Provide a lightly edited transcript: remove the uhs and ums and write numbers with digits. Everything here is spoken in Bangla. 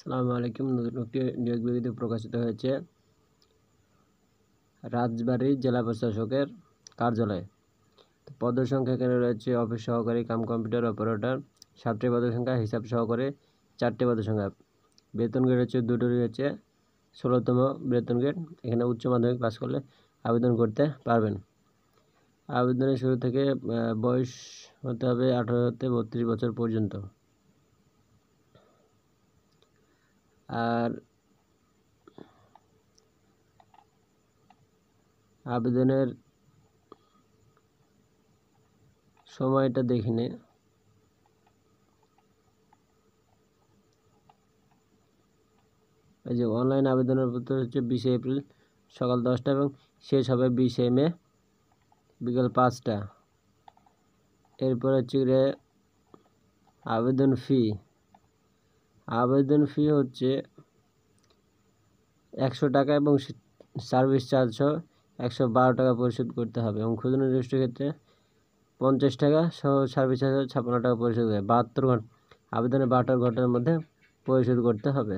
আসসালামু আলাইকুম। নতুন একটি নিয়োগ বিজ্ঞপ্তি প্রকাশিত হয়েছে রাজবাড়ী জেলা প্রশাসকের কার্যালয়ে। পদের সংখ্যা এখানে রয়েছে অফিস সহকারী কাম কম্পিউটার অপারেটর 7টি পদের সংখ্যা, হিসাব সহকারী 4টি পদের সংখ্যা। বেতন গ্রেড হচ্ছে দুটো রয়েছে, 16তম বেতন গ্রেড। এখানে উচ্চ মাধ্যমিক পাস করলে আবেদন করতে পারবেন। আবেদনের শুরু থেকে বয়স হতে হবে 18 হতে 32 বছর পর্যন্ত। আর আবেদনের সময়টা দেখে নে। এই যে অনলাইন আবেদনের পত্র হচ্ছে 20 এপ্রিল সকাল 10টা এবং শেষ হবে 20 মে বিকাল 5টা। এরপর হচ্ছে আবেদন হচ্ছে 100 টাকা এবং সার্ভিস চার্জ সহ 112 টাকা পরিশোধ করতে হবে এবং ক্ষুদ্র রেজিস্ট্রির ক্ষেত্রে 50 টাকা সহ সার্ভিস চার্জ 56 টাকা পরিশোধ হবে। 72 ঘন্টা আবেদনের 72 ঘন্টার মধ্যে পরিশোধ করতে হবে।